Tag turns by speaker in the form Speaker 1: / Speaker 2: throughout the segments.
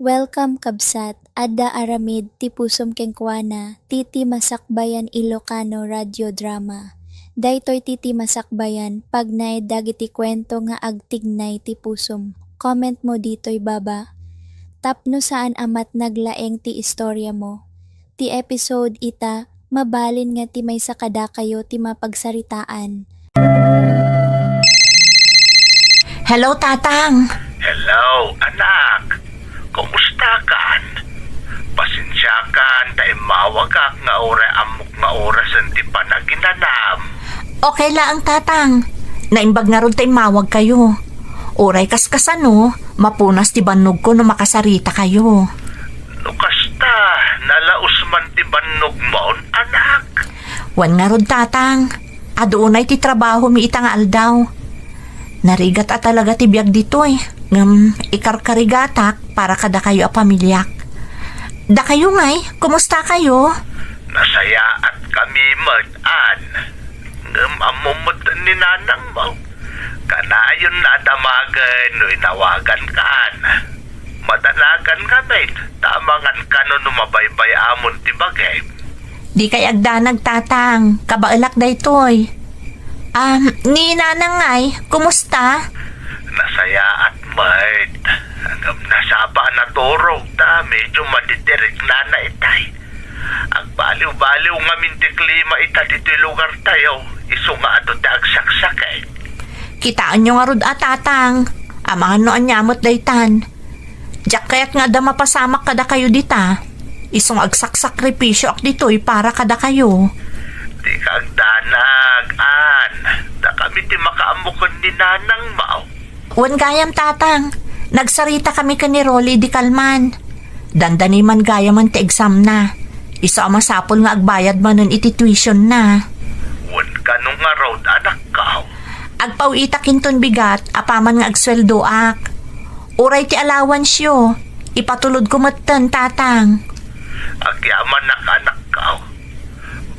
Speaker 1: Welcome kabsat, adda aramid ti pusom kengkuana, titi masakbayan Ilocano radio drama. Daytoy titi masakbayan pag naed dagiti kwento nga agtignay ti pusom. Comment mo ditoy baba. Tapno saan amat naglaeng ti istorya mo. Ti episode ita, mabalin nga ti may sakada kayo ti mapagsaritaan.
Speaker 2: Hello, Tatang.
Speaker 3: Hello, anak. Kumusta kan? Pasensya kan, dahil mawagak nga amok nga orasan ti panaginanam.
Speaker 2: Okay lang, Tatang. Naimbag nga ron tayo mawag kayo. Oray kaskasano, mapunas ti bannog ko no makasarita kayo.
Speaker 3: Nukasta, nalaos man ti bannog mo, anak.
Speaker 2: Wan nga ron, Tatang. Adoonay ti trabaho mi itang aldaw. Narigat at talaga ti biyag dito eh. Ikarkarigatak para kada kayo a pamilyak. Da kayo ngay, kumusta kayo?
Speaker 3: Nasaya at kami mag-an. Amumot ni nanang mo. Kanayon na damagan no inawagan kaan. Madanagan kami. Tamangan ka no numabaybay amon ti bagay.
Speaker 2: Di kay agdanag, Tatang. Kabailak daytoy. Ni nanang ngay, kumusta?
Speaker 3: Nasaya at mait. Hanggang nasaba na turog ta, medyo maditirik na itay. Ang baliw-baliw nga minti klima ita dito lugar tayo, iso nga ato ta agsaksakay.
Speaker 2: Kitaan nyo nga rod Tatang. Amahan no anyamot daytan. Diyak kaya't nga da mapasamak kada kayo dita. Isong agsaksakripisyo ak dito'y para kada kayo.
Speaker 3: Di kag danag-an. Da kami ti makaamukon ni nanang mao.
Speaker 2: Wan gayam, Tatang. Nagsarita kami ka ni Rolly di Kalman. Dandani man gayaman ti exam na. Isa masapol nga agbayad man nun iti tuition na.
Speaker 3: Wan ka nung nga road anak kao.
Speaker 2: Agpawita kinton bigat, apaman nga agsweldo ak. Uray ti allowance yo. Ipatulod ko matan, Tatang.
Speaker 3: Agyaman na ka anak kao.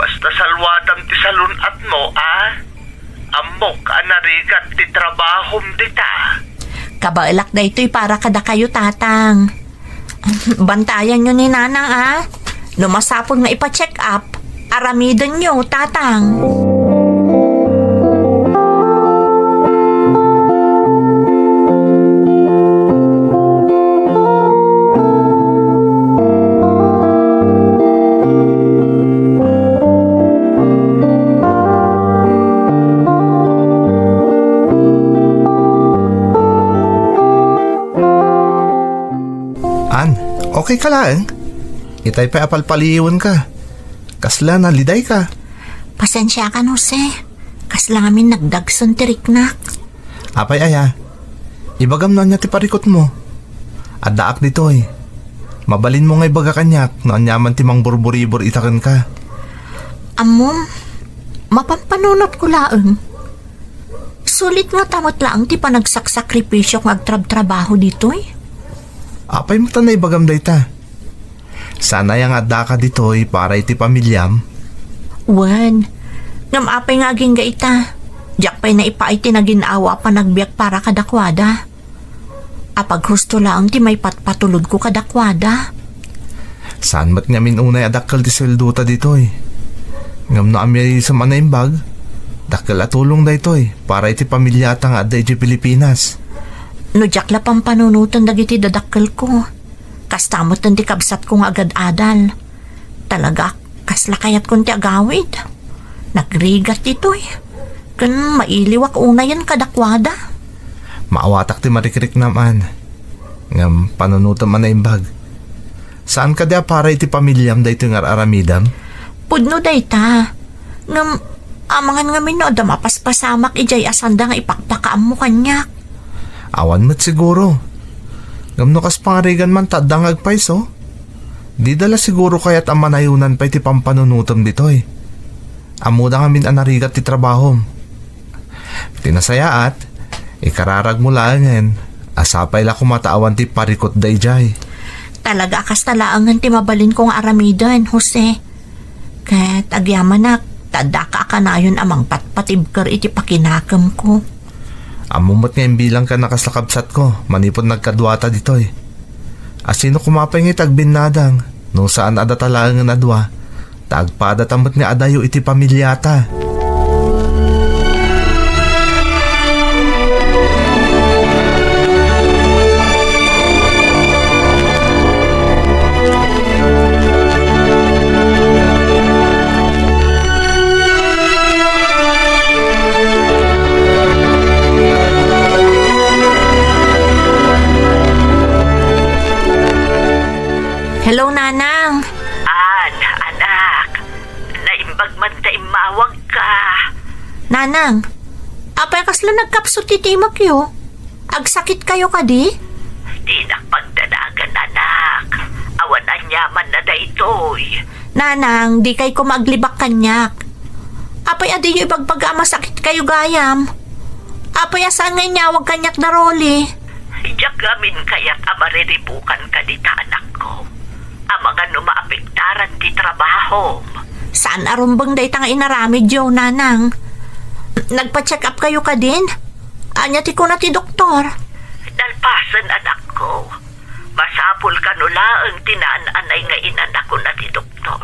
Speaker 3: Basta salwadam ti salunat mo, Amok anarigat ti trabahom dita.
Speaker 2: Kabailak da ito'y para kada kayo, Tatang. Bantayan nyo ni nanang, Lumasapon nga ipa-check up. Aramidan nyo, Tatang.
Speaker 4: Okay ka lang? Itay pa apalpaliwan ka. Kasla na liday ka.
Speaker 2: Pasensya ka, Jose. Kasla ngamin nagdagson tiriknak.
Speaker 4: Apay aya. Ibagam na niya ti parikot mo. Adaak dito eh. Mabalin mo nga ibaga kanyak no anyaman ti mang burburibor itakan ka.
Speaker 2: Amom, mapampanunot ko laeng. Sulit nga tamot laang ti panagsakripisyo ng agtrab-trabaho dito eh.
Speaker 4: Apay mo tanay bagam day ta. Sana yung adda ka dito'y para iti pamilyam.
Speaker 2: Wan, ngam apay nga aging gaita. Diyak pa'y na ipaiti na ginawa pa nagbiyak para kadakwada. Apag husto lang ti may patpatulod ko kadakwada.
Speaker 4: Saan mat ngamin unay adakal ti sweldo ta dito'y. Ngam na ami sa manaimbag. Dakal atulong da ito'y para iti pamilya ta nga adda iti Pilipinas.
Speaker 2: No diyak la pampanunutan dagiti dadakkel ko. Kastamot ti kabsat ko nga agad-adal. Talaga, kasla kayat kong ti agawid. Nagrigat ito eh. Kan mailiwak una yan kadakwada.
Speaker 4: Maawatak ti marikrik naman. Ngam panunutan man na imbag. Saan ka dia para iti pamilyam da ito nga aramidam?
Speaker 2: Pudno day ta. Ngam, amangan ngamin no da mapaspasamak ijay asanda nga ipakpakaam mo kanyak.
Speaker 4: Awan mo't siguro. Gamno kas pangarigan man tadang agpaiso. Di dala siguro kaya't ang manayunan pa iti pampanunutom dito eh. Amuda ngamin anarigat ti trabaho. Tinasayaat, ikararag mo lang asapay la kumatawan ti parikot day jay.
Speaker 2: Talaga akas talaangan ti mabalin kong aramidan, Jose. Kat agyamanak, tada ka akanayon amang patpatibker iti pakinakam ko.
Speaker 4: Amumot nga bilang ka nakaslakabsat ko, manipod nagkadwata dito eh. Asino kumapay nga tagbinadang, no saan ada talagang nga nadwa, tagpada tamot nga adayo iti pamilyata.
Speaker 2: Hello, Nanang.
Speaker 5: Anak, naimbag man ta imawag ka.
Speaker 2: Nanang, apay kasla nagkapsot ti timak yo. Agsakit kayo kadi?
Speaker 5: Di nakpagdanagan, anak. Awan anyaman na da itoy.
Speaker 2: Nanang, di kay ko maglibak kanyak. Apay adi yo ibagbag masakit kayo gayam. Apay asaan nga inyawag kanyak na roli.
Speaker 5: Iyak gamin kaya't amariribukan ka dita, anak ko. Ang mga numaapektaran ti trabaho.
Speaker 2: Saan arumbang day nga inaramid yo, Nanang? Nagpa-check up kayo ka din? Anya ti ko na ti doktor.
Speaker 5: Dalpasan, anak ko. Masapul ka nula ang tinaan-anay nga inanak ko na ti doktor.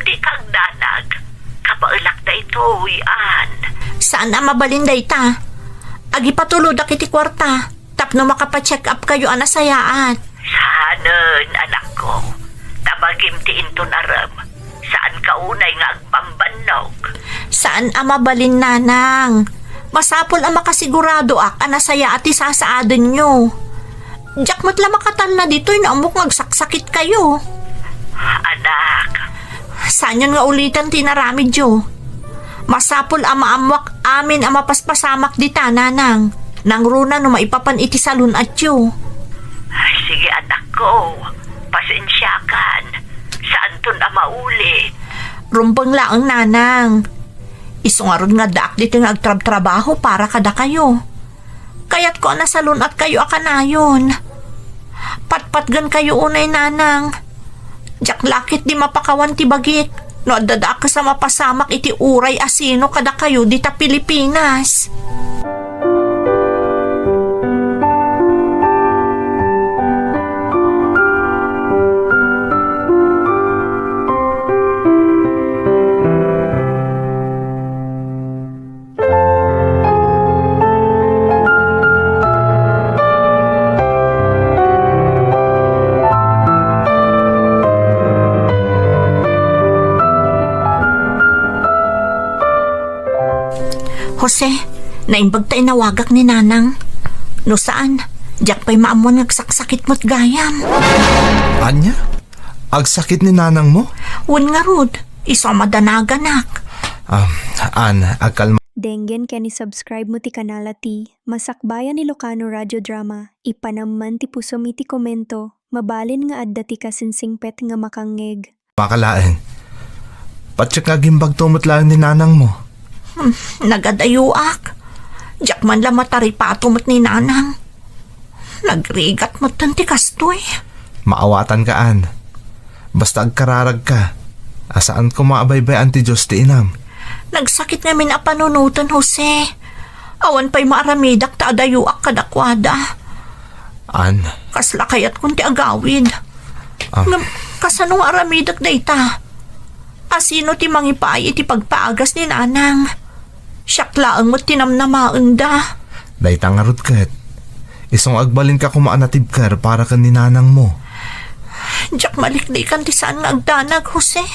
Speaker 5: Di kang danag. Kapailak na ito, an.
Speaker 2: Saan ang mabalin day ta? Agi patulod iti kwarta. Tapno makapa-check up kayo anasayaan.
Speaker 5: Saanan, anak ko. Tabagim ti into naram. Saan ka unay nga agpambanog?
Speaker 2: Saan ang mabalin, Nanang? Masapol ang makasigurado anasaya at isasaadan nyo. Diyak mo't lang makatan na dito'y naamok magsakit kayo.
Speaker 5: Anak,
Speaker 2: Saan yun nga ulitan tinaramid yo? Masapol ang maamwak amin ang mapaspasamak dita, Nanang. Nang runa no maipapan iti salun at yo.
Speaker 5: ay, sige anak ko. Pasensyakan. Saan to na mauli?
Speaker 2: Rumpang laang, Nanang. Isungarod nga daak dito nga agtrab-trabaho para kada kayo. Kaya't ko na salun at kayo akanayon. Patpatgan kayo unay, Nanang. Diyak lakit di mapakawan ti bagik. No dadak ka sa mapasamak iti uray asino kada kayo dita Pilipinas. Jose, naimbag tayo nawagak ni Nanang. No saan? Diyak pa'y maamuan nagsaksakit mo't gayam.
Speaker 4: Anya? Agsakit ni nanang mo?
Speaker 2: Wan nga rod, iso madanagan ak.
Speaker 4: Agkalma.
Speaker 6: Denggen ken subscribe mo ti kanala ti Masakbayan Ilocano Radio Drama. Ipanamman ti pusom iti komento. Mabalin nga adda ti kasinsingpet nga makangeg.
Speaker 4: Makalaeng. Patsyak nga gimbag tumot lang ni nanang mo.
Speaker 2: Nagadayuak. Diyak man lang mataripato mo't ni Nanang. Nagrigat mo't tanti kastoy.
Speaker 4: Maawatan ka, An. Basta agkararag ka. Asaan ko maabaybay anti Diyos ti inam.
Speaker 2: Nagsakit namin a panunutan, Jose. Awan pa'y maaramidak ta adayuak kadakwada.
Speaker 4: An,
Speaker 2: Kasla kayat kunti agawid. Kasanong aramidak na ita? Asino ti mangipay iti pagpaagas ni Nanang? Siyaklaan mo't tinamnamaan da.
Speaker 4: day tangarot kat. Isong agbalin ka kumaanatib kar para ka ni nanang mo.
Speaker 2: Diyak maliklikan ti saan nga agdanag, Jose.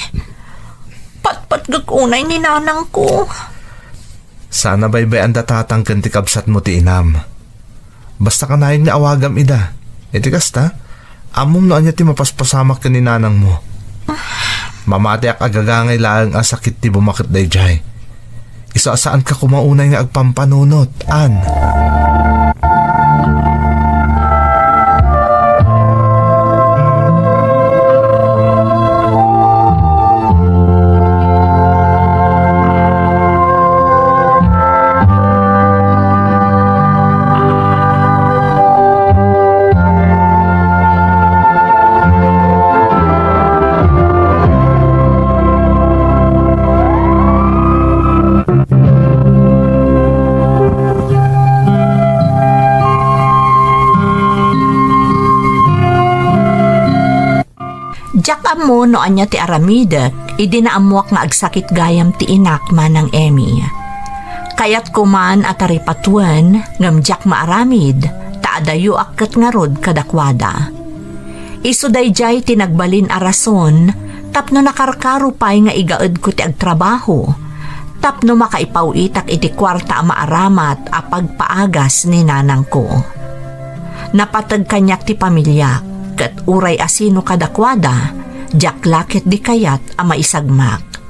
Speaker 2: Patpat gagunay ni Nanang ko.
Speaker 4: Sana baybay ang datatang kanti kabsat mo ti inam. Basta ka naing naawagam ida. Iti kasta, amom no anya ti mapaspasamak ka ni nanang mo. Mamati ak agagangay laang asakit ti bumakit day jay. Isa saan ka kumaunay nga agpampanunot, An.
Speaker 2: Jack amo no anya ti aramidet, idinaamuak nga agsakit gayam ti inak man ng Emmy. Kayat kuman at aripatuan, ngam Jack maaramid, taadayo akkat nga rod kadakwada. Isu dayjay tinagbalin a rason, tapno nakarkaro pay nga igaed ko ti agtrabaho, tapno makaipawitak iti kwarta a maaramat a pagpaagas ni nanang ko. Napatag kanyak ti pamilya, ket uray asino kadakwada, Jack lakit di kayat a maisagmak.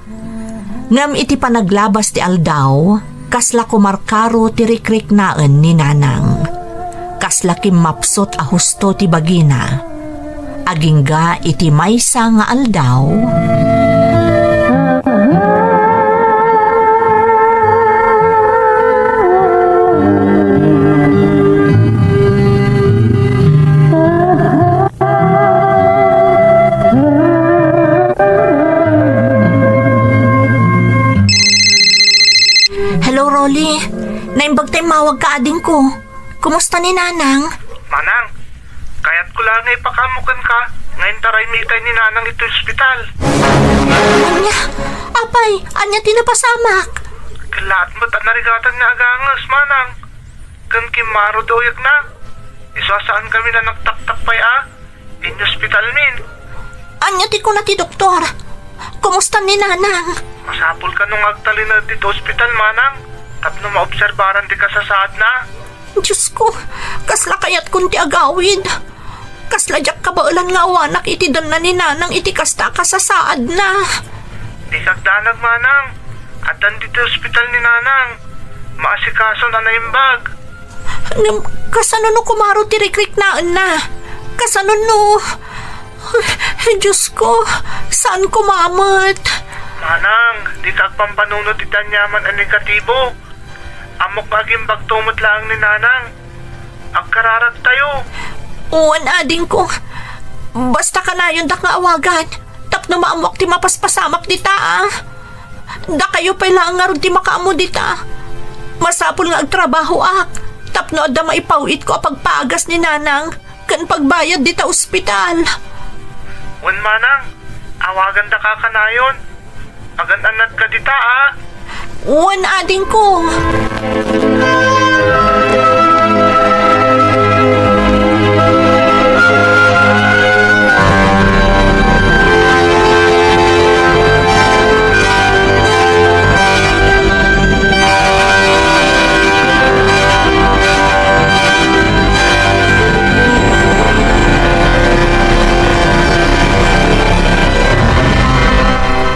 Speaker 2: Ngam iti panaglabas ti aldaw, kasla kumarkaro ti rikrik naan ni nanang. Kasla kimapsot a husto ti bagina. Agingga iti maysa nga aldaw. Hello, Rolly. Naimbag tayo mawag ka ading ko. Kumusta ni nanang?
Speaker 3: Manang, kayat ko lang nga ipakamukan ka. Ngayon taray mitay ni nanang ito ospital.
Speaker 2: Anya, apay, anya tinapasamak.
Speaker 3: Kalat mo't narigatan nga agangas, manang. Kan kimaro doyag na. Isasaan kami na nagtaktak pa'y in ospital min.
Speaker 2: Anya ti ko na ti doktor. Kumusta ni nanang?
Speaker 3: Masapol ka nung agtali na dito ospital, manang. Tapno maobserbaran di ka sa saad na.
Speaker 2: Diyos ko, kasla kayat kun ti agawid. Kasla jak kabaulan nga awanak iti dan na ni nanang iti kasta kasasaad na.
Speaker 3: Di sagdanag, manang. At dito ospital ni nanang. Maasikaso na naimbag.
Speaker 2: Kasano no kumaro ti rikrik naan na? Kasano no? Diyos ko, saan kumamat?
Speaker 3: Manang, di tagpampanunod itanyaman ang negatibo. Amok aging bagtumot lang ni nanang. Agkararag tayo.
Speaker 2: Uwan ading ko. Basta ka na yun dak nga awagan. Tapno maamok ti mapaspasamak dita Da kayo pala nga ron ti makaamo dita. Masapol nga agtrabaho Tapno adda maipawit ko pagpaagas ni nanang. Kan pagbayad dita ospital.
Speaker 3: Wan, manang, awagan da ka kanayon. Agan-anad ka dita
Speaker 2: Uwan ading ko.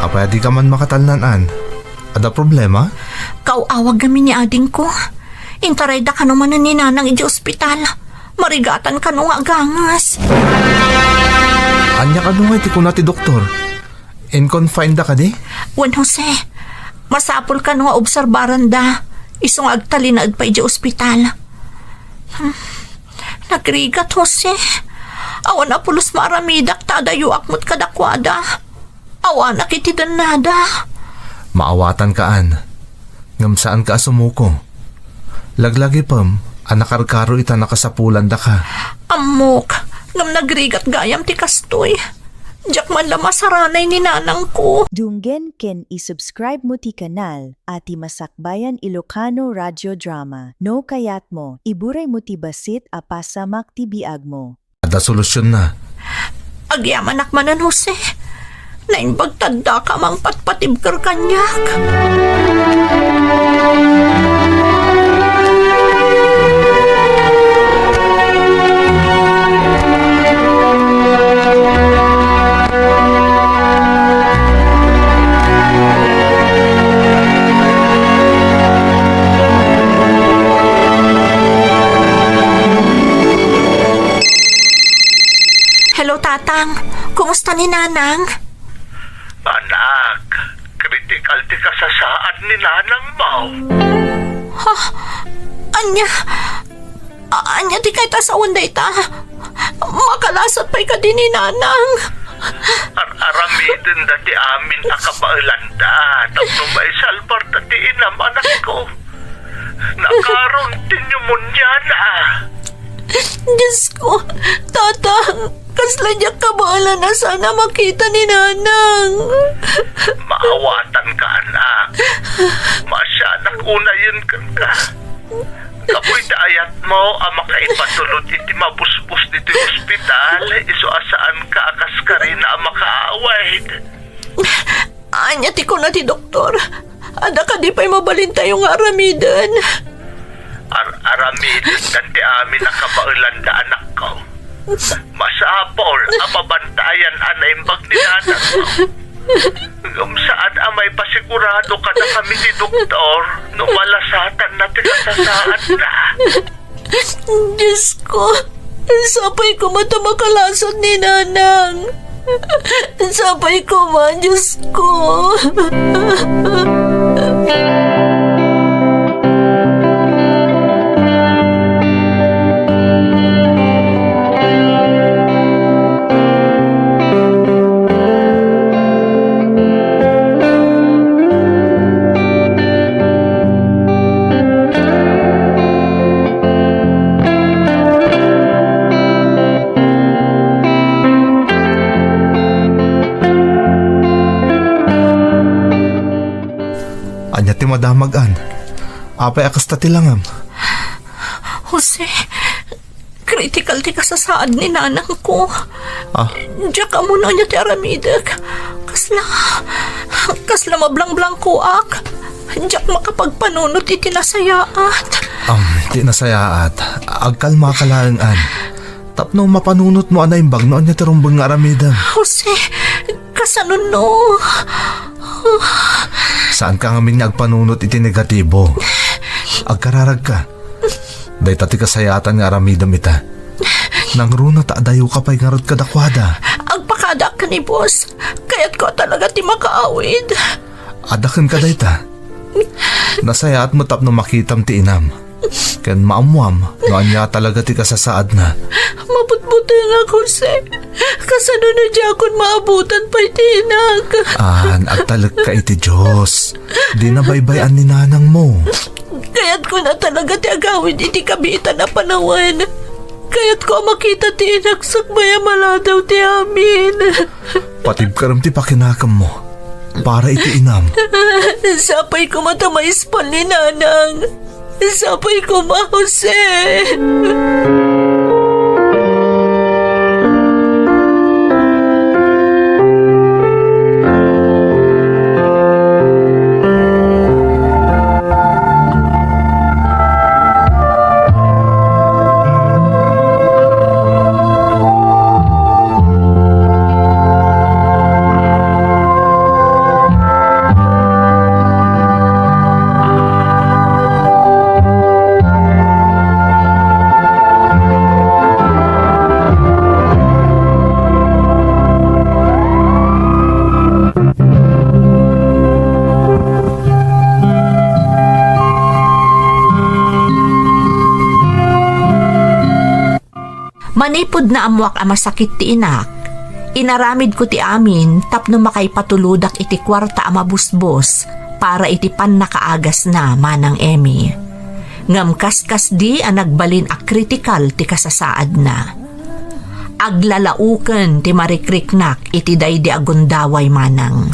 Speaker 4: Apay di ka man makatalnanan. Ada problema?
Speaker 2: Kauawag kami ni ading ko. Intaray da ka naman na ni nanang iti ospital. Marigatan ka nung agangas.
Speaker 4: Anya ka nung iti kuna ti doktor. In-confine da ka di?
Speaker 2: Juan Jose, masapol ka nung obserbaran da. Isong agtali na agpa iti ospital. Nagrigat, Jose. Awan na pulos maramidak tadayo akmot kadakwada. Awan na kitidan nada.
Speaker 4: Maawatan kaan. Ngam saan ka sumuko? Laglagi pam, anakarkaro ita nakasapulan da ka.
Speaker 2: Amok, ngam nagrigat gayam ti kastoy. Diyak man lamasaranay ni nanang ko.
Speaker 7: Dunggen ken isubscribe mo ti kanal ati Masakbayan Ilocano Radio Drama. No kayat mo, iburay mo ti basit a pasamak ti biag mo.
Speaker 4: Ada solusyon na.
Speaker 2: Agyaman akmanan, Jose. Naimbagtanda ka mang patpatibkar kanyak. Hello, Tatang. Kumusta ni nanang?
Speaker 3: Anak, critical ti ka sa saad ni nanang mo.
Speaker 2: Ha? Anya di kay ta sa unday ta. Makalasot pa'y ka din ni nanang.
Speaker 3: Aramidin dati amin akabailanda. Tapno may salbar dati inam anak ko. Nakaroon ti pneumonia na.
Speaker 2: Diyos ko, Tatang, Kasla niya kabaala na sana makita ni Nanang.
Speaker 3: Maawatan ka, anak. Masyanak una yun ka. Kapoy daayat mo ang makaipatulot iti mabusbus dito yung ospital. Iso asaan ka akas ka rin na ang makaaway.
Speaker 2: Anya ti ko na ti doktor. Ada ka di pa'y mabalin tayong aramidan.
Speaker 3: Aramid kanti amin nakabailan da anak ko. Masapol ang mabantayan anaimbag ni Nanang mo. Saan amay pasigurado ka na kami ni doktor no malasatan na tinasasaad na.
Speaker 2: Diyos ko, sapay ko mata makalasot ni Nanang. Sapay ko man, Diyos ko.
Speaker 4: Anya ti madamagan. Apay akas ta ti langam.
Speaker 2: Jose, critical ti kasasaad ni Nanang ko. Diyak ka muna niya ti aramidak. Kasla mablang-blang ko ak. Diyak makapagpanunot iti nasayaat.
Speaker 4: Di nasayaat. Agkalma ka lang an. Tapno mapanunot mo anay bag no anya ti rumbang nga aramidam.
Speaker 2: Jose, kasanon no.
Speaker 4: Saan ka ngamin nga agpanunot iti negatibo? Agkararag ka. Day tati kasayatan nga aramidam ita. Nang runa ta adayo ka pa'y ngarod kadakwada.
Speaker 2: Agpakada ka ni boss. Kaya't ko talaga ti makaawid.
Speaker 4: Adakan ka day ta. Nasayaat mo tapno makitam ti inam. Ken maamuam no anya talaga ti kasasaad na.
Speaker 2: Mabutbuti nga, Jose. Kasano na di akong maabutan pa itinag.
Speaker 4: Agtalag ka iti Diyos. Di na baybayan ni Nanang mo.
Speaker 2: Kaya't ko na talaga ti agawid iti kabitan na panawan. Kaya't ko makita ti inagsakbaya maladaw ti amin.
Speaker 4: Patib karam ti pakinakam mo. Para iti inam.
Speaker 2: Sapay ko matamaispan ni Nanang. Sapay ko ma, Jose. Manipod na amuak ang masakit ti inak. Inaramid ko ti amin tapno makaipatuludak iti kwarta ang mabusbos para iti pan nakaagas na manang Emmy. Ngam kaskas di ang nagbalin a kritikal ti kasasaad na. Aglalauken ti marikriknak iti daydi agundaway manang.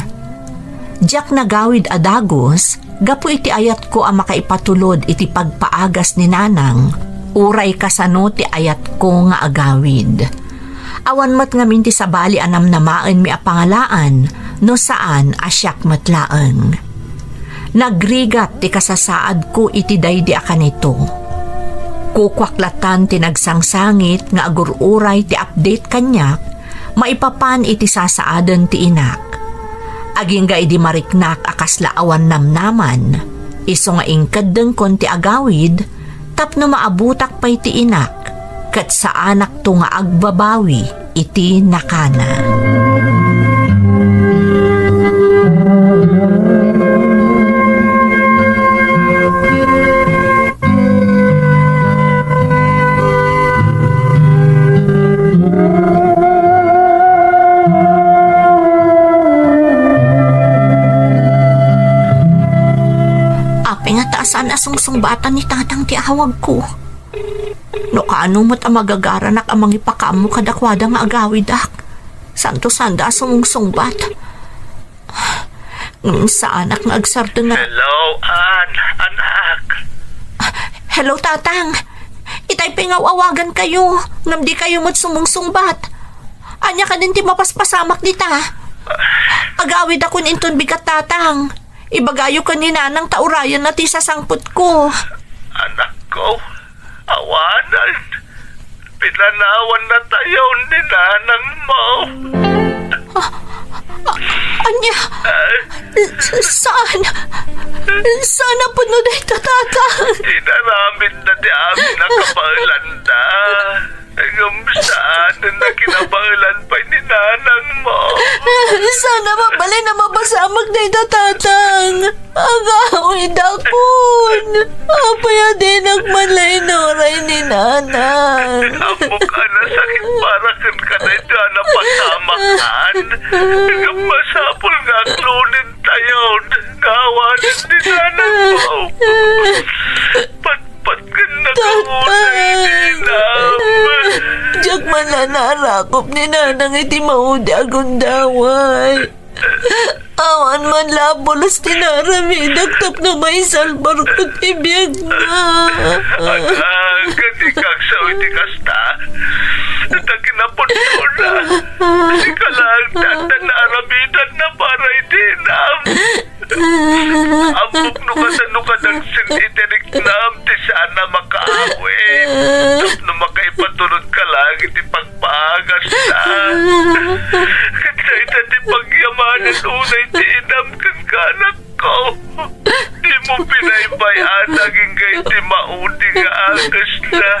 Speaker 2: Diyak nagawid adagos, gapu iti ayat ko ang makaipatulod iti pagpaagas ni Nanang. Uray kasano ti ayat ko nga agawid. Awan mat ngamin ti sabali anam namaan mi a pangalaan no saan asyak matlaan. Nagrigat ti kasasaad ko iti daydi akanito. Kukwaklatan ti nagsangsangit nga agururay ti update kanyak maipapan iti sasaadan ti inak. Aging ga idi mariknak akasla awan namnaman. Iso nga ingkadeng kon ti agawid tapno maabutak pa'y ti inak, kat sa anak to nga agbabawi, iti nakana. Ape nga taasan asungsung bata ni tatang ti awag ko. No kaano mo't ang magagaranak ang mga ipakamu kadakwada nga agawid ak. Santo sanda sumungsungbat. Sa anak nga agsardo nga.
Speaker 3: Hello, anak.
Speaker 2: Hello, tatang. Itay pingawawagan kayo. Ngam di kayo mo't sumungsungbat. Anya ka din ti mapaspasamak dita. Agawid ako ninton bigat, tatang. Ibagayo ka ni nanang taurayan na ti sasangput ko.
Speaker 3: Anak ko, awanan. Pinanawan na tayo ni nanang mo.
Speaker 2: Anya? Saan? Saan na puno na ito, tatang?
Speaker 3: Inaramid na di amin na kapailanda. Hanggang saan na kinabalan pa ni nanang mo.
Speaker 2: Sana mabali na mabasamag na ito, tatang. Agawid akon. Apaya din nagmalay noray ni nanang.
Speaker 3: Amo ka na sakit para ka na ito na pasamakan. Hanggang masapol nga klunin tayo. Gawanin ni nanang mo. Patpat ka na kaunay ni nam.
Speaker 2: Diyak man na narakop ni nanang iti maudi agundaway. Awan man labolas tinarami, nagtap na may salbar ko't ibiyag na.
Speaker 3: Gadi kang sa iti kasta. Takinapon ko na. Di ka lang tanda na aramidan na para iti nam. Ambok no ka ng sin itirik nam ti sana makaawin. No makaipatulog ka lang iti pagpaagas na. Kasi iti pagyamanin unay ti inam kang kanak ko. Di mo pinaybayan naging gay ti maudi nga agas na.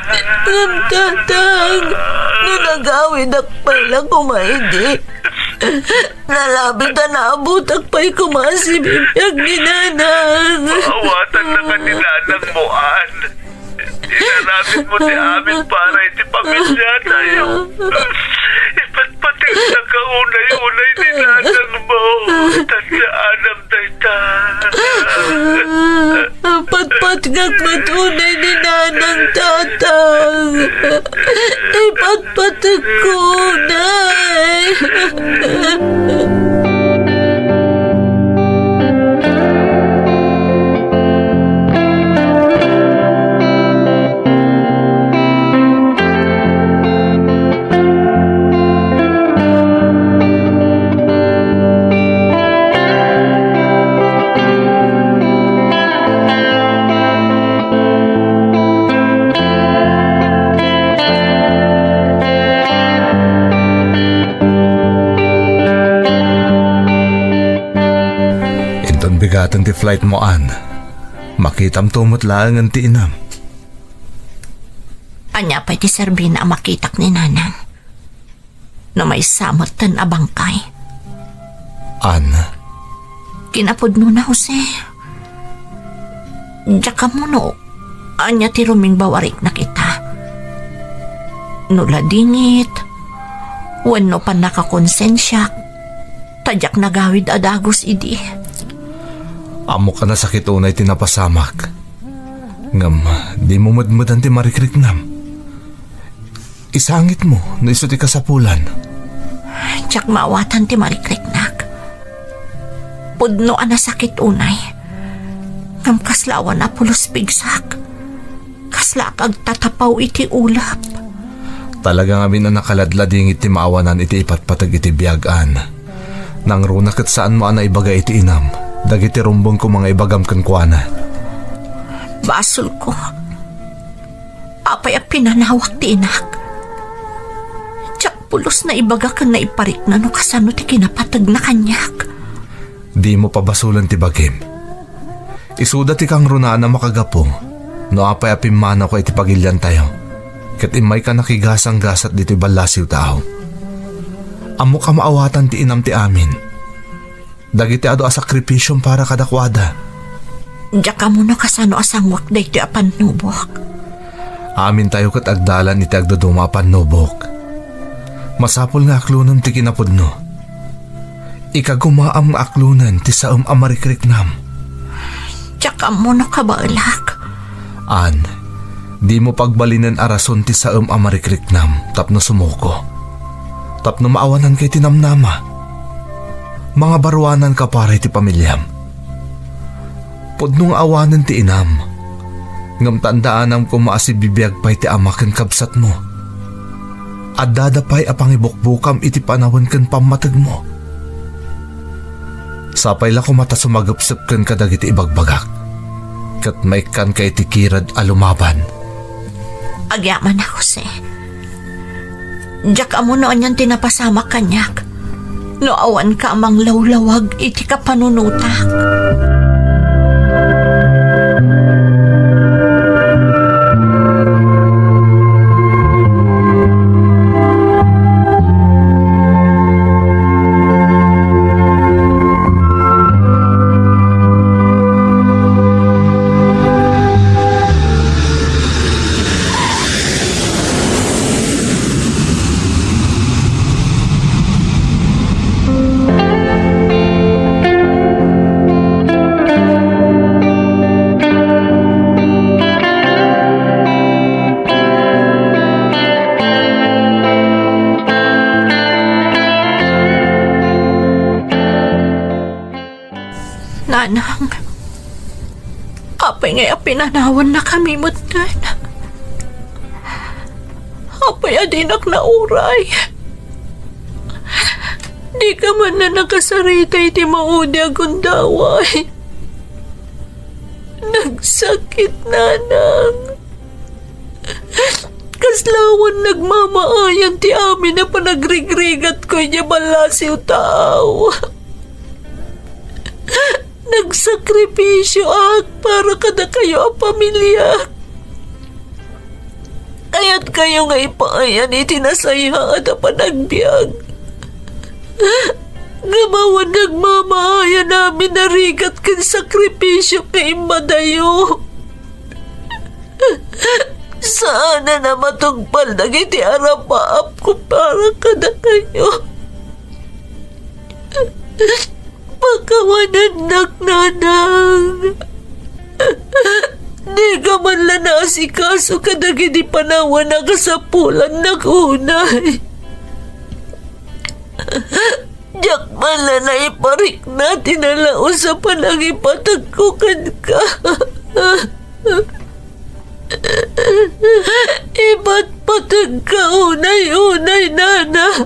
Speaker 2: Tatang, nagagawin akpay lang kumaidi. Nalabit na naabutak pa'y kumasibibiyag ni nanang.
Speaker 3: Maawatan na ka ni nanang mo, An. Inaramit mo ni amin para iti pamilya tayo. Ipatpating na kaunay-unay ni nanang mo. Tandaan dayta.
Speaker 2: Patpatgak matunay ni nanang, tatang. Ipatpatag ko, nay.
Speaker 4: Bigatan ti flight mo, An. Makitam tumot lang ang ti inam.
Speaker 2: Anya pa'y ti Serbina makitak ni nanang. Na may samot tan abangkay.
Speaker 4: An,
Speaker 2: Kinapod no na, Jose. Diyak mo no. Anya ti ruming bawarik na kita. Nula dingit. Wano pa nakakonsensyak. Tadyak nagawid adagos idi.
Speaker 4: amo ka na sakit unay tinapasamak. Ngam, di mo madmadan ti marikrik nam. Isangit mo, no iso ti kasapulan.
Speaker 2: Diyak maawatan ti marikriknak. Pudno ana sakit unay. Ngam kaslawan na pulos bigsak. Kasla kag tatapaw iti ulap.
Speaker 4: Talaga nga na nakaladlading iti maawanan iti ipatpatag iti biyagaan. Nang runak at saan mo ana ibaga iti inam. Dagiti rumbong ko mga ibagam kan kuana.
Speaker 2: Basol ko. Apay a pinanawak ti inak. Tiyak pulos na ibaga kan na iparik na no kasano ti kinapatag na kanyak.
Speaker 4: Di mo pabasulan ti bagim. Isuda ti kang runa na makagapo. No apay a pimanaw ko iti pagilyan tayo. Kat imay ka nakigasang gasat dito balasiw tao. Amo ka maawatan ti inam ti amin. Dagiti ado a sakripisyong para kadakwada.
Speaker 2: Diyak ka muna kasano asangwak da iti apan nubok.
Speaker 4: Amin tayo kat agdalan iti agduduma apan nubok. Masapol nga aklunan ti kinapudno. Ikagumaam nga aklunan ti saum amarikrik nam.
Speaker 2: Diyak ka muna kabalak.
Speaker 4: An, Di mo pagbalinan arason ti saem amarikriknam tapno sumuko. Tapno maawanan kay tinamnama. Mga baruanan ka para ti pamilyam. Pudnong awanan ti inam. Ngam tandaanam ko maasibibiyag pa'y ti amakan kabsat mo. At dadapay apang ibukbukam iti panawan kan pamatag mo. Sapay la ko mata sumagapsap kan kadag iti ibagbagak. Kat may kan kay ti kirad alumaban.
Speaker 2: Agyaman ako, Jose. Diyak amo noon yung tinapasama kanyak. No awan ka amang lawlawag iti kapanunutak. Nanang, apay ngay pinanawan na kami mo dan. Apay adinak na uray. Di ka man na nakasaritay ti maudi akong daway. Nagsakit, nanang. Kaslawan nagmamaayan ti amin na panagrigrigat ko niya balasiw tao. Nagsakripisyo para kada kayo ang pamilya. Kaya't kayo nga ipaayan itinasaya at panagbiag. Gamawan nagmamahaya namin na rigat kan sakripisyo kay madayo. Sana na matugpal na iti arapaap ko para kada kayo. Pagkawanan nanang. Di ka man lang naasikaso kadagi di panawan na kasapulan nag-unay. Diyak man lang na iparik natin na lao sa panagipatagkukan ka. Iba't patag ka unay-unay nanang.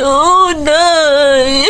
Speaker 2: Unay.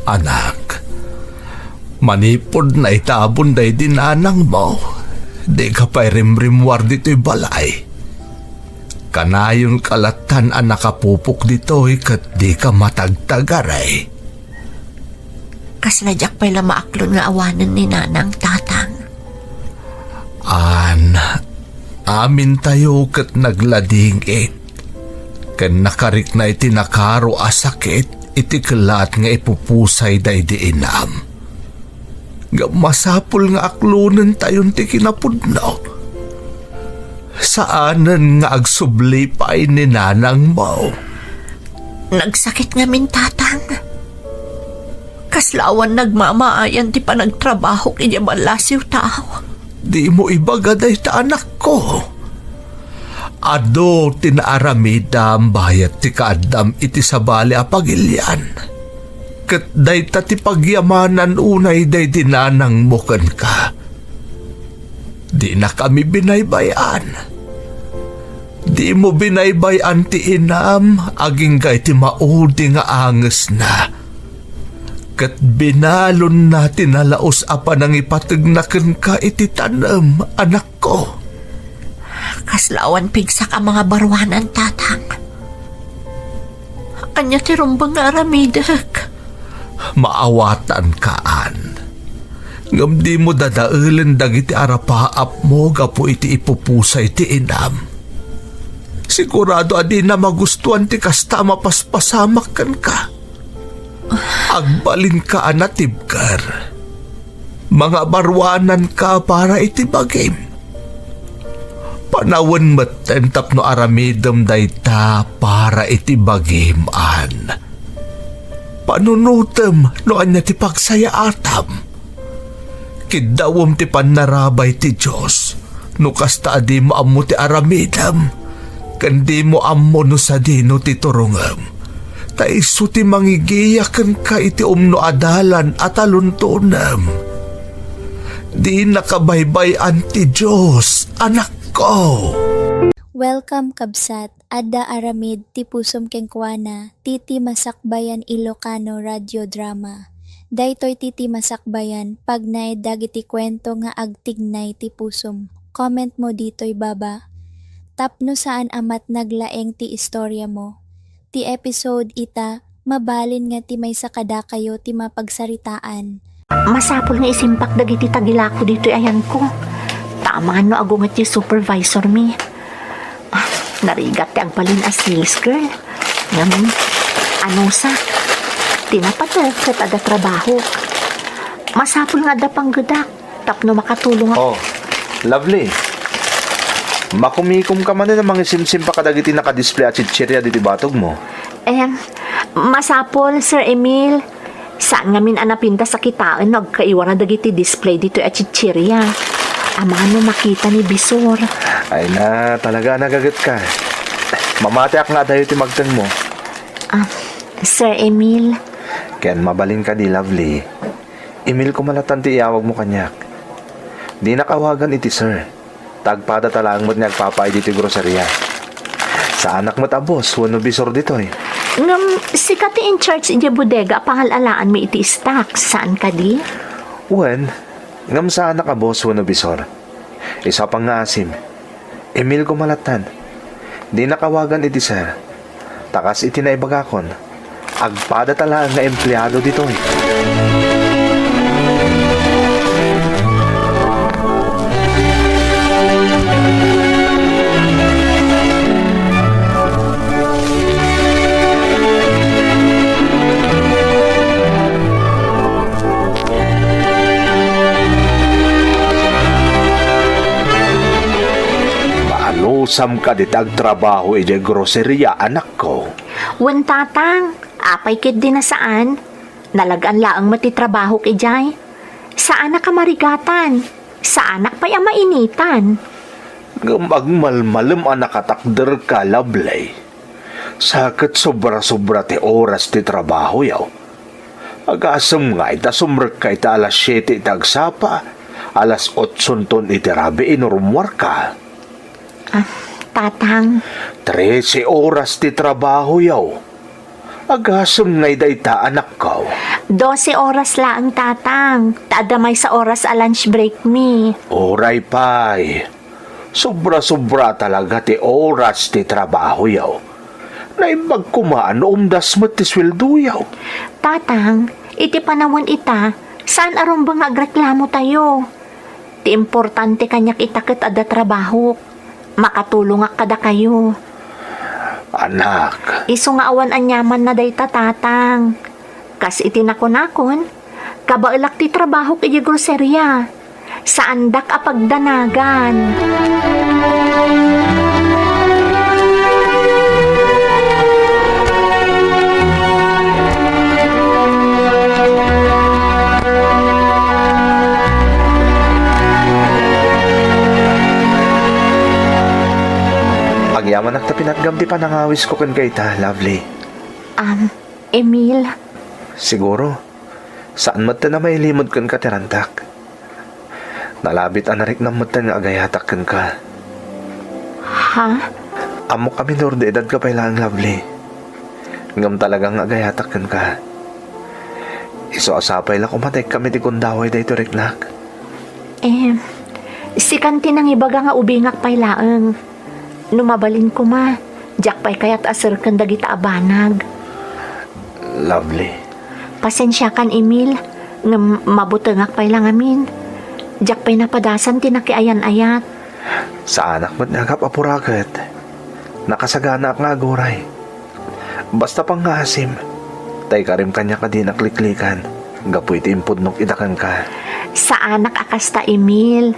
Speaker 4: Anak, manipod na itabon day dinanang mo. Di ka pa'y rimrimwar dito'y balay. Kanayon kalatan ang nakapupok dito'y kat di ka matagtagaray.
Speaker 2: Kasladyak pa'y lamaaklon nga awanan ni nanang tatang.
Speaker 4: Amin tayo kat nagladingit. Kan nakarik na itinakaro asakit. Iti kelat nga ipupusay day di inam. Nga masapul nga aklunan tayon ti kinapudno. Saanan nga agsubli pa'y ni nanang mo.
Speaker 2: Nagsakit nga min tatang. Kaslawan nagmamaayan ti panagtrabaho kanya malasiw tao.
Speaker 4: Di mo ibagaday ta anak ko. Ado tinaaramida ang bayat ti kaadam iti sabali apagilyan. Kat day tati pagyamanan unay day dinanang mo kan ka. Di na kami binaybayan. Di mo binaybayan ti inam, aging kay ti maudi nga anges na. Kat binalon na tinalaos apa nang ipatagnakan ka iti tanam, anak ko.
Speaker 2: Kaslawan pigsak ang mga barwanan, tatang. Anya ti rumbang nga aramidak.
Speaker 4: Maawatan kaan. Ngam di mo dadaulan dagiti arapaap mo gapo iti ipupusay ti inam. Sigurado adi na magustuhan ti kasta mapaspasamak kan ka. Agbalin ka anatibkar. Mga barwanan ka para iti bagim. Panawan matentap no aramidam dayta para iti bagiman. Panunutem no anya ti pagsaya atam. Kidawom ti panarabay ti Diyos no kasta adi mo ammo ti aramidam. Kandi mo ammo no sa dino ti turungam. Taiso ti mangigiyakan ka iti umno adalan at aluntunam. Di nakabaybayan ti Diyos, anak ko.
Speaker 1: Welcome kabsat, adda aramid ti pusom ken kuana, titi masakbayan Ilocano radio drama. Daytoy titi masakbayan pag naed dagiti kwento nga agtignay ti pusom. Comment mo ditoy baba. Tapno saan amat naglaeng ti istorya mo. Ti episode ita, mabalin nga ti may sakada kayo ti mapagsaritaan.
Speaker 2: Masapol nga isimpak dagiti tagilako dito ayan ko. Taamaan no agungat yung supervisor mi. Narigat ti agbalin as sales girl. Ngayon, ano sa? Tinapatal kat ada trabaho. Masapol nga ada panggadak. Tapno makatulong ako.
Speaker 4: Oh, lovely. Makumikom ka man na mga simsim pa kadagiti nakadisplay at chichirya diti batog mo.
Speaker 2: Masapol, Sir Emil. Saan nga min anapinta sa kitaan nagkaiwara dagiti display dito at chichirya. Amano makita ni Bisor.
Speaker 4: Ay na, talaga nagagat ka. Mamatiak nga dayo ti magtan mo.
Speaker 2: Sir Emil.
Speaker 4: Ken mabalin ka di lovely. Emil ko malatan ti iawag mo kanyak. Di nakawagan iti sir. Tagpada talang mo't nagpapay dito groceria. Sa anak mo't abos, wano Bisor ditoy.
Speaker 2: Si kati in charge iti bodega pangalalaan mi iti stock. Saan ka di?
Speaker 4: Wen, ngam sa anak abos, wano Bisor. Isa pang nga asim. Emil ko malatan. Di nakawagan iti sir. Takas iti naibagakon. Agpada talang na empleyado ditoy. Sam ka ditag trabaho iti groceria, anak ko.
Speaker 2: Wen tatang, apay kit di na saan? Nalagaan laang matitrabaho kijay. Saan na kamarigatan? Saan na pa'y amainitan?
Speaker 4: Agmalmalem anak katakder ka, lablay. Sakit sobra-sobra ti oras ti trabaho yaw. Agasam nga ita sumrek ka ita alas 7 itagsapa, alas 8 ton iti rabi inurumwar ka.
Speaker 2: Tatang.
Speaker 4: 13 oras ti trabaho yaw. Agasam nga ita anak ko.
Speaker 2: 12 oras laang tatang. Taadamay sa oras a lunch break mi.
Speaker 4: Oray pay. Sobra-sobra talaga ti oras ti trabaho yaw. Naibag kumaan umdas mo ti sweldo yaw.
Speaker 2: Tatang, iti panawon ita, saan arong bang agreklamo tayo? Ti importante kanyak itakit ada trabaho. Makatulong ak kada kayo.
Speaker 4: Anak.
Speaker 2: Iso nga awan anyaman na day tatang. Kas itinakon-akon, kabailak ti trabaho kaya groceria. Saan dak apagdanagan.
Speaker 4: Yaman ak tapinatgam ti panangawis ko kan kay ta, lovely.
Speaker 2: Emil,
Speaker 4: Siguro, saan mata na may limod kan ka tirantak? Nalabit anarik na mata nga agayatak kan ka.
Speaker 2: Ha?
Speaker 4: Amo kami nor de edad ka pailang Lovely. Ngam talagang agayatak kan ka. Iso asapay lang kumatay kami ti kundaway da ito riknak.
Speaker 2: Si kanti nang ibaga nga ubingak pay laeng. Numabalin ko ma, jak pay kayat asir kan dagita abanag.
Speaker 4: Lovely.
Speaker 2: Pasensya kan Emil, nga mabutengak pay lang amin. Jak pay napadasan tinakiayan-ayat.
Speaker 4: Sa anak mo't nagap apuraket. Nakasagana ak nga aguray. Basta pang ngasim. Tay karim kanya ka din nakliklikan. Gapoy ti impudnok idakan ka.
Speaker 2: Sa anak akasta Emil,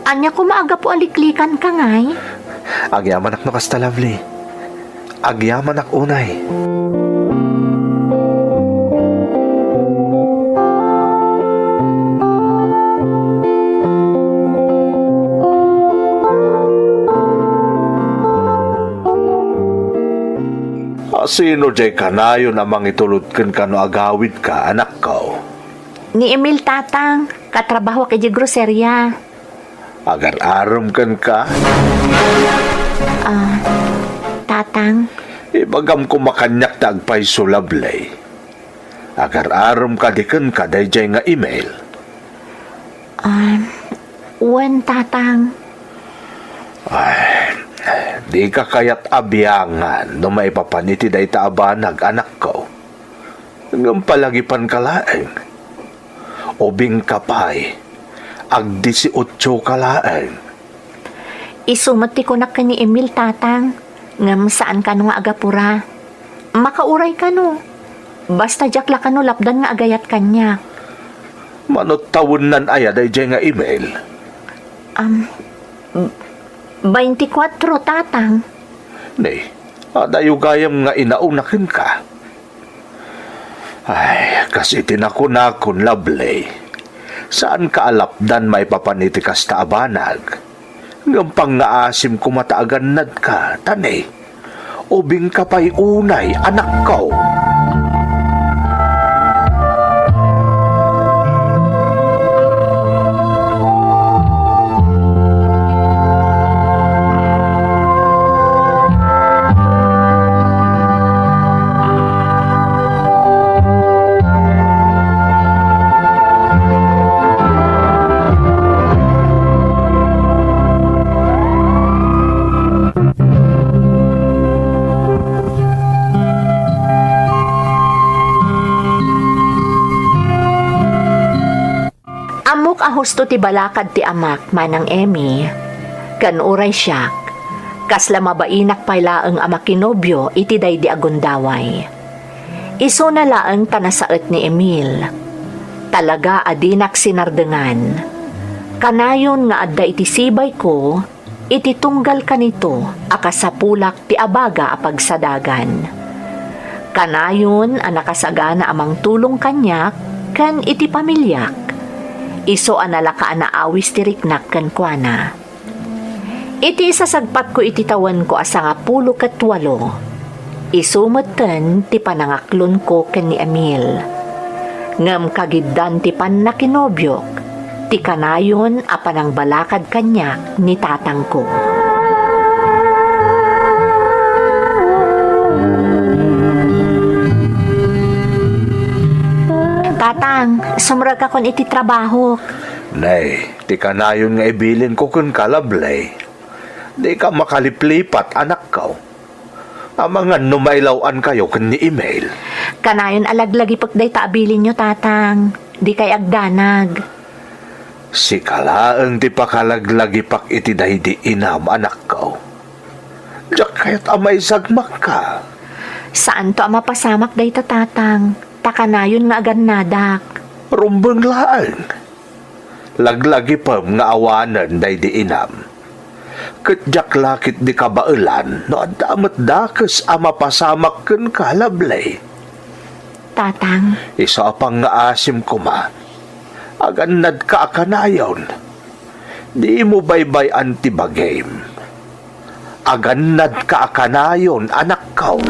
Speaker 2: anya ko maaga po aliklikan ka ngay.
Speaker 4: Agyaman ak no kasta Lovely. Agyaman ak unay. Sino jay kanayo namang itulutkan ka no agawid ka, anak ko?
Speaker 2: Ni Emil tatang, katrabaho kay di groserya.
Speaker 4: Agar-aram kan ka?
Speaker 2: Tatang,
Speaker 4: Ibagam ko makanyak tagpay so Lovely. Agar-aram ka di kan ka dayjay nga email.
Speaker 2: wen tatang.
Speaker 4: Di ka kayat abyangan no maipapaniti day taabanag, anak ko. Ngam palagipan ka laeng. Obing kapay. Ag 18 ka laeng.
Speaker 2: Isumati ko na ka ni Emil tatang, ngam saan ka no nga agapura. Makauray ka no. Basta jakla ka no lapdan nga agayat kanya.
Speaker 4: Manot tawon nan aya dayjay nga email.
Speaker 2: 24 tatang.
Speaker 4: Ni, adayo gayam nga inaunakin ka. Kasi tinakon-nakon Lovely. Saan ka alapdan may papanitikas ta abanag? Ngampang nga asim kumataagan nad ka, tani. Ubing ka pa'y unay, anak ko.
Speaker 2: Amok ahusto ti balakad ti amak manang Emi. Kan uray siyak. Kasla mabainak pay laeng amakinobyo iti day di agundaway. Iso na laeng tanasaet ni Emil. Talaga adinak sinardengan. Kanayon nga adda iti sibay ko, iti tunggal kanito akasapulak ti abaga apagsadagan. Kanayon anakasagana amang tulong kanyak kan iti pamilyak. Iso analaka anaawis ti riknak kan kuana. Iti isasagpat ko iti tawan ko asa nga 18. Isumeten ti panangaklon ko ken ni Emil. Ngam kagiddan ti pannakinobyok, ti kanayon a panang balakad kanyak ni tatang ko. Tatang, sumrag akon iti trabaho.
Speaker 4: Nay, di ka na yun nga ibilin ko kun ka Lovely. Di ka makaliplipat, anak ko. Amangan numailawan kayo kun ni email.
Speaker 2: Kanayon alaglagi pagday taabilin nyo, tatang. Di kay agdanag.
Speaker 4: Si kalaang di pa kalaglagi pak iti dahi di inam, anak ko. Diyak kaya't amay sagmak ka.
Speaker 2: Saan to mapasamak day ta, tatang? Takanayon nga aganadak.
Speaker 4: Rumbang laan. Laglagi pa nga awanan day di inam. Katjak lakit di kabailan no adamat dakes ama pasamak ken ka Lovely.
Speaker 2: Tatang,
Speaker 4: Isa pang nga asim ko ma. Aganad ka akanayon. Di mo baybay antibagame. Aganad ka akanayon, anak ko.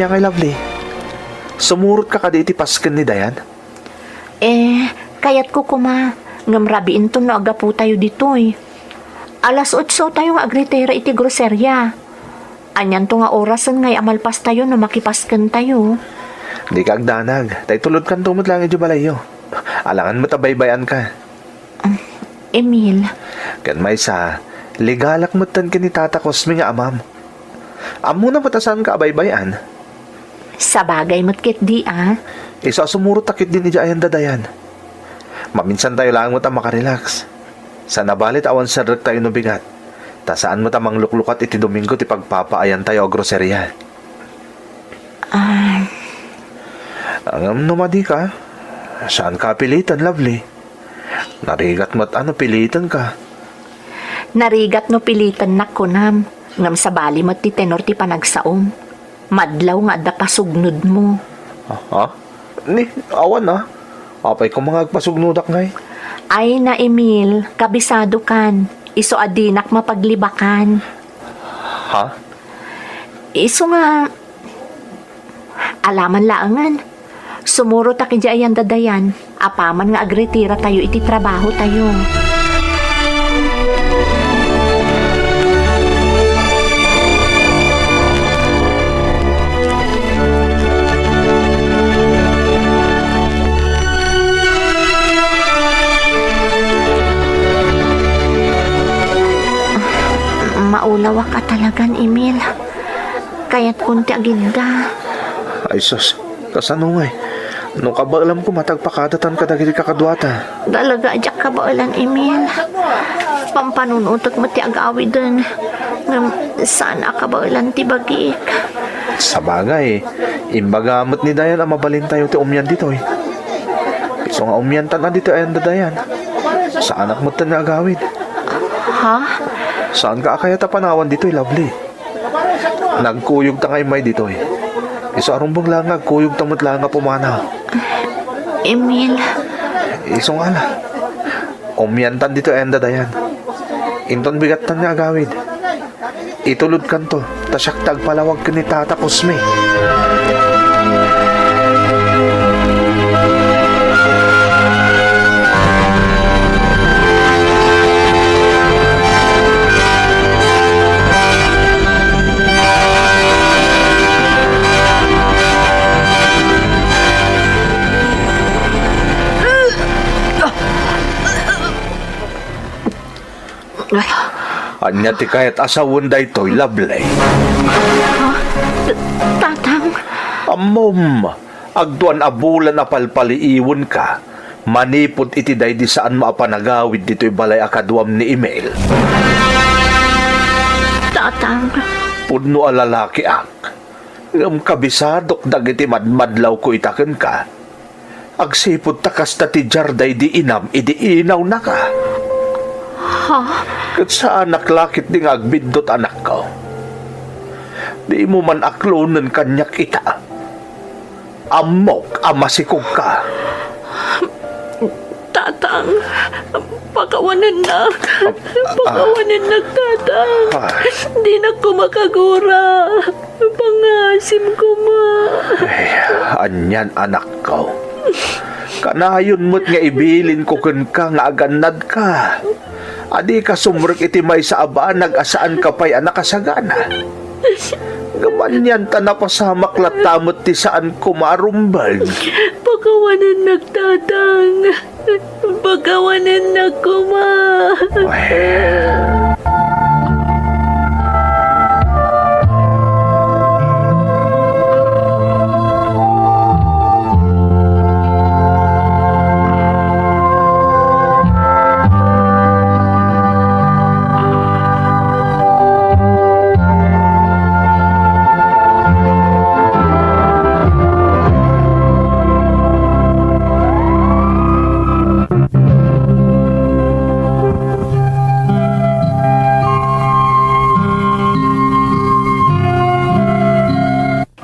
Speaker 4: Anya ngay lovely. Sumurot ka kaditi pasken ni Dayan?
Speaker 2: Kayat ko kuma, ngamrabiin to na aga po tayo dito eh. Alas 8 tayo nga agritera iti groserya. Anyan to nga orasan ngay amalpas tayo na makipasken tayo.
Speaker 4: Di ka agdanag. Tay tulod kan tumot lang medyo balayo. Alangan mo tabaybayan ka.
Speaker 2: Emil,
Speaker 4: Kan may sa, ligalak mo tan ni Tata Cosme nga amam. Amo na matasan ka abaybayan.
Speaker 2: sa bagay mo't kit di
Speaker 4: Isa sumurot takit din ni Jayan Dadayan. Maminsan tayo lang mo ta makarelax. Sa nabalit awan sarek tayo no bigat. Ta saan mo ta mangluklukat iti Domingo ti pagpapaayan tayo o groserya. Ang numadi ka. Saan ka pilitan, lovely? Narigat mo't pilitan ka.
Speaker 2: Narigat no pilitan na kunam. Ngam sa bali mo't ti tenor ti panagsaom. Madlaw nga da pasugnod mo.
Speaker 4: Ha? Ni, awan Apay ko mga agpasugnudak ngay.
Speaker 2: Ay na Emil, kabisado kan. Iso adinak mapaglibakan.
Speaker 4: Ha?
Speaker 2: Iso nga, alaman laangan. Sumuro ta kidya ayan dadayan. Apaman nga agretira tayo iti trabaho tayo. Maulawa ka talagan, Emil. Kaya't kunti aginda.
Speaker 4: Ay sus, kasano ngay? Nung ka ba alam ko matagpakadatan ka dagiti kakadwata?
Speaker 2: Dalaga adyak ka ba ulan, Emil? Pampanunutok mo ti agawi dun. Sana ka ba ulan ti bagik?
Speaker 4: Sa bagay, imbagamot ni Dayan ang mabalin tayo ti umyan dito eh. So nga umyan tan na dito ayan Dayan. Sa anak mo tan na agawid.
Speaker 2: Ha?
Speaker 4: Saan ka kaya tapanawan dito lovely? Nagkuyog ta ngay may dito eh. Iso arumbang lang nagkuyog tamot lang nga pumana.
Speaker 2: Emil,
Speaker 4: Iso nga la. Umyantan dito enda Dayan. Inton bigat tan nga agawid. Itulod kan to. Tasyak tagpalawag ka ni Tata Cosme. Anya ti kayat asawon da ito'y lovely.
Speaker 2: tatang,
Speaker 4: Amom, agduan abulan na palpaliiwon ka. Manipod iti day di saan maapanagawid dito'y balay akaduam ni Emil.
Speaker 2: tatang,
Speaker 4: Pudno a lalaki ak. Ngam kabisadok dagiti madmadlaw ko itaken ka. Agsipod takas ta ti jarday di inam idi inaw na ka. Kat sa anak lakit ding agbindot anak ko. Di mo man aklonan kanya kita. Amok amasikog ka.
Speaker 2: tatang, pakawanan na. Pakawanan na, tatang. Di na ko makagura. Pangasim ko ma.
Speaker 4: Anyan anak ko. Kanayon mo't nga ibilin ko kun ka nga aganad ka. Adi ka sumrek iti may sa aba nag-asaan ka pa'y anak kasagana. Gamanyan ta napasamak latamot ti saan kumarumbag.
Speaker 2: Pakawanan nagtatang. Pakawanan nagkuma.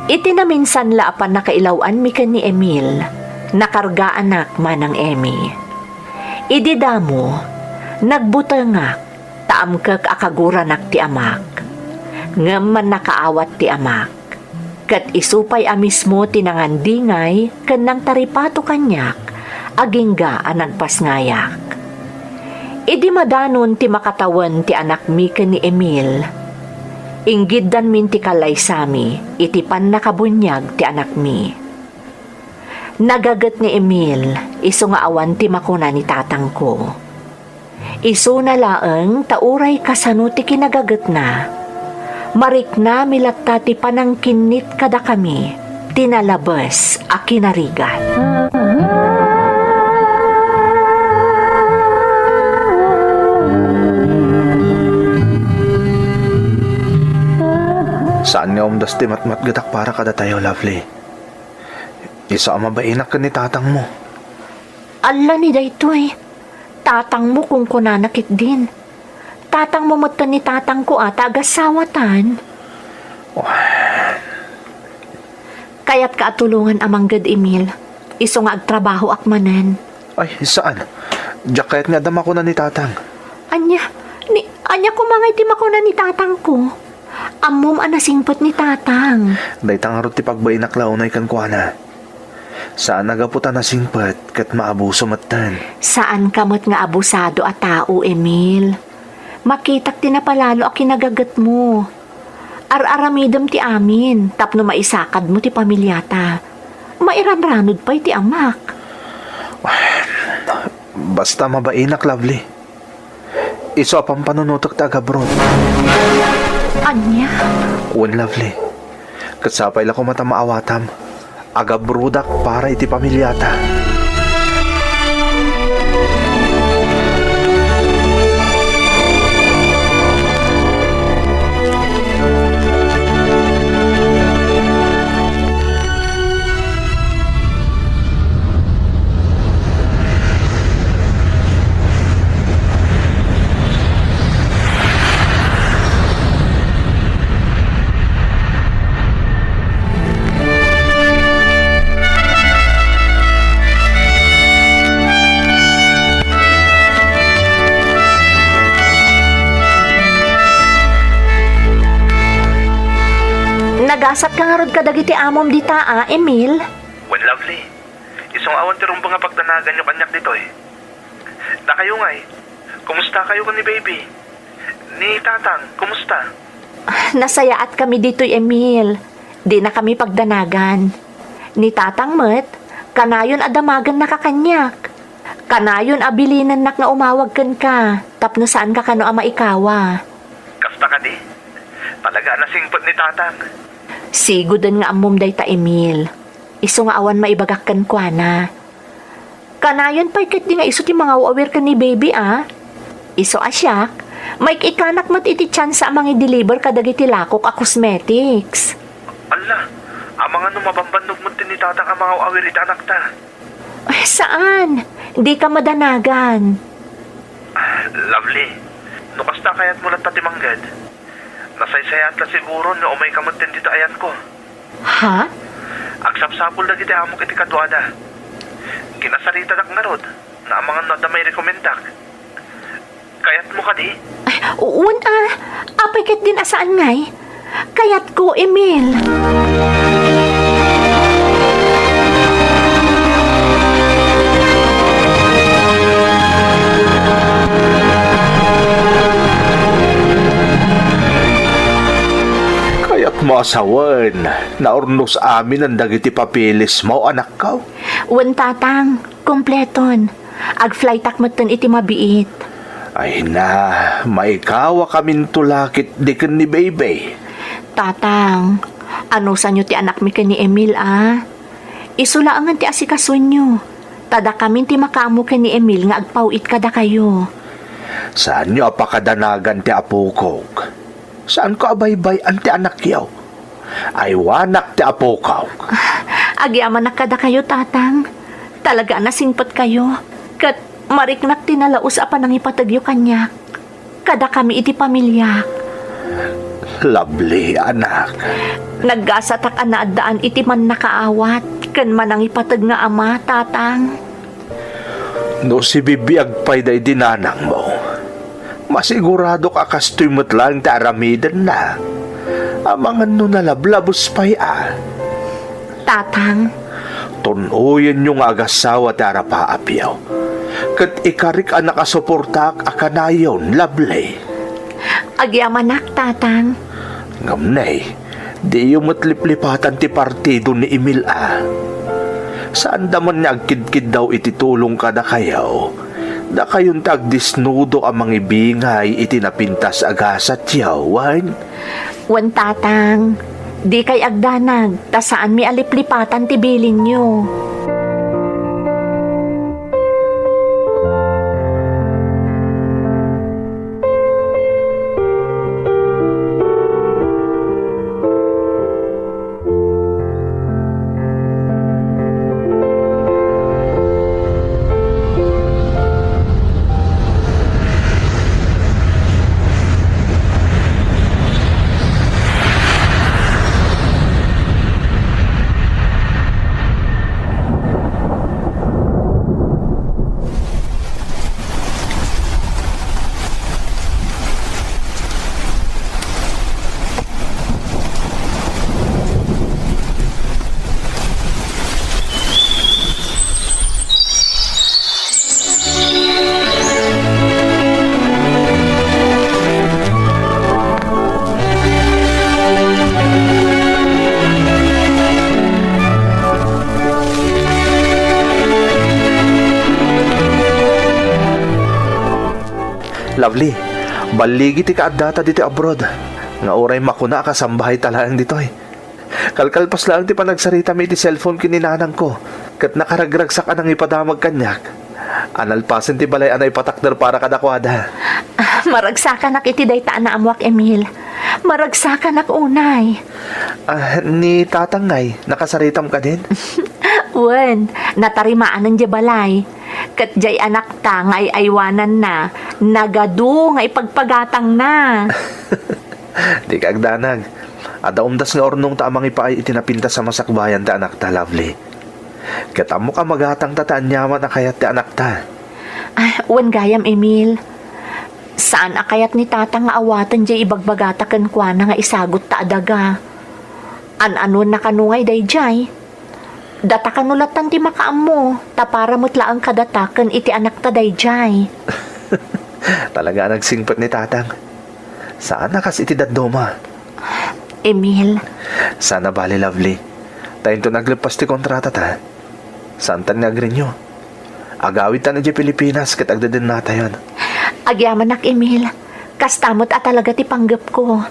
Speaker 2: Itinaminsan laapan na kailawan mi ken ni Emil, nakarga anak manang Emi. Ididamo, nagbutangak, taam kag akaguran ti amak, ngem man nakaawat ti amak. Kat isupay mismo tinangandingay ken nang taripato kanyak, agingga anang pasngayak. Idi madanon ti makatawan ti anak mi ken ni Emil. Inggiddan min ti kalaysami, iti pan nakabunyag ti anak mi. Nagagat ni Emil, iso nga awan ti makuna ni tatang ko. Iso na laeng tauray kasano ti kinagagat na. Marik na milatta ti panangkinit kada kami, tinalabas a kinarigan.
Speaker 4: Saan nga umdas ti matmatgatak para kada tayo, lovely? Isa ang mabainak ka ni tatang mo.
Speaker 2: Alla ni daytoy, tatang mo kung kunanakit din. Tatang mo matan ni tatang ko ata agasawatan. Kaya't kaatulungan amang gad Emil, iso nga agtrabaho akmanan.
Speaker 4: Ay, saan? Diyak kaya't nga dama ko na ni tatang.
Speaker 2: Anya kumangay ti makuna ni tatang ko. Amom anasingpot ni tatang.
Speaker 4: Daytang arot ti pagbainak launay kan kuana. Saan nagaputa na singpat kat maabuso matan?
Speaker 2: Saan kamot nga abusado a tao, Emil? Makitak ti napalalo a kinagagat mo. Ar-aramidam ti amin, tapno maisakad mo ti pamilyata. Mairanranod pa'y ti amak.
Speaker 4: Basta mabainak, lovely. Iso apang panunutok ta agabrod.
Speaker 2: Anya?
Speaker 4: Wen, lovely. Katsapay la ko mata maawatam. Agabrudak para iti pamilyata.
Speaker 2: Nagasat ka nga rod kadagiti amom di taa, Emil.
Speaker 3: Well, lovely. Isang awan tirong mga pagdanagan yung kanyak dito eh. Da kayo nga eh. Kumusta kayo ko ni baby? Ni tatang, kumusta?
Speaker 2: Nasayaat kami dito, Emil. Di na kami pagdanagan. Ni tatang met, kanayon adamagan na kakanyak. Kanayon abilinan nak nga umawag kan ka. Tapno saan ka kano ama ikawa.
Speaker 3: Kasta ka di? Talaga nasingpot ni tatang.
Speaker 2: Sigudan nga amom day ta, Emil. Iso nga awan maibagakkan kwa na. Kanayon pa'y kat di nga iso ti mga awir ka ni baby, ah. Iso asyak, may ikanak mat iti chance sa amang i-deliver kadagiti lakok a cosmetics.
Speaker 3: Ala, ang mga numabambandog mo din ni tatang ang mga awir iti anak ta.
Speaker 2: Ay, saan? Di ka madanagan.
Speaker 3: Lovely. Nukasta kayat mo lang tatimanggad. Nasaysayat la siguro no umay kamot din dito ayan ko.
Speaker 2: Ha?
Speaker 3: Agsapsapul na giti amok iti kadwada. Ginasarita dak narod na ang mga nada may rekomendak. Kayat mo ka di?
Speaker 2: Ay, uun ah. Apay kat din asaan ngay? Kayat ko, Emil.
Speaker 4: Kaya't mo asawan, naurnos amin ang dagiti papilis mo, anak ka.
Speaker 2: Uwan tatang, kompleton. Ag-fly takmatan iti mabiit.
Speaker 4: Ay na, maikawa kamin tulakit diken ni baby.
Speaker 2: Tatang, ano sa nyo ti anak mi ka ni Emil, ah? Isulaangan ti asikasun nyo. Tada kami ti makaamo ka ni Emil nga agpawit kada kayo.
Speaker 4: Saan nyo apakadanagan ti apukog? Saan ko abaybay ang ti anak yaw? Ay wanak ti apukog.
Speaker 2: Agyaman na kada kayo, tatang. Talaga nasingpat kayo. Kat mariknak tinalaos apa nang ipatagyo kanyak. Kada kami iti pamilya.
Speaker 4: Lovely, anak.
Speaker 2: Naggasatak anaadaan iti man nakaawat. Kan man ang ipatag nga ama, tatang.
Speaker 4: No si Bibi agpay day dinanang mo. Masigurado ka kastoy mo't lang ti aramidan na.
Speaker 3: Amangan no nalablabos pa'y
Speaker 2: Tatang,
Speaker 3: Tunuyin yung agasawa ti arapaapiyaw. Kat ikarik ang nakasuportak akanayon, lovely.
Speaker 2: agyamanak, tatang.
Speaker 3: Ngamnay, di yung matliplipatan ti partido ni Emil Saan daman niya agkidkid daw ititulong ka na kayaw? Da kayon tagdisnudo ang mga ibingay itinapintas agasat yaw, wan?
Speaker 2: Wan, tatang. Di kay agdanag, ta saan mi aliplipatan ti bilin nyo.
Speaker 3: Lovely, baligi ti kaadata dito abroad. Nga oray makuna kasambahay talaan dito Kalkalpas lang ti panagsarita mi ti cellphone kininanang ko. Kat nakaragragsak anang ipadamag kanyak. Analpasin ti balay anay patakder para kadakwada.
Speaker 2: Maragsakan ak iti dayta na amwak, Emil. Maragsakan ak unay.
Speaker 3: Ni tatangay, nakasaritam ka din?
Speaker 2: Wen, natarimaan ng balay. Kat jay anak ta ngay aywanan na. Nagadu nga ipagpagatang na.
Speaker 3: Di kagdanag. Ada umdas nga ornong ta amang ipaay itinapinta sa masakbayan ta anak ta, lovely. Katamo ka magatang tataan yaman na kayat ti anak ta.
Speaker 2: Wen gayam, Emil. Saan akayat ni tatang nga awatan jay ibagbagatakan kwa na nga isagot ta adaga. An-ano na kanungay day jay. Data kanulatan ti makaam mo, tapara mo't laang kadatakan iti anak ta day jay.
Speaker 3: Talaga nagsingpot ni tatang. Saan nakas iti dadoma?
Speaker 2: Emil,
Speaker 3: Sana bali, lovely. Tayo to naglepas ti kontrata ta. Saan tan nga nyo? Agawid ta na di Pilipinas kat agdadin na tayo.
Speaker 2: agyaman ak, Emil. Kastamot at talaga ti panggap ko.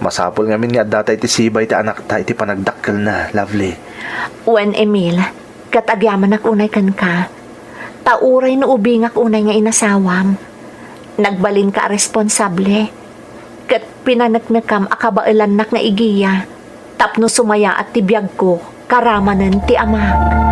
Speaker 3: Masapol nga min nga data iti sibay ti anak ta iti panagdakkel na, lovely.
Speaker 2: Wen, Emil, kat agyaman ak unay kan ka. Tauray no ubingak unay nga inasawam. Nagbalin ka responsable. Kat pinanaknakam akabailan nak nga igiya. Tapno sumaya at tibiyag ko, karamanan ti amak.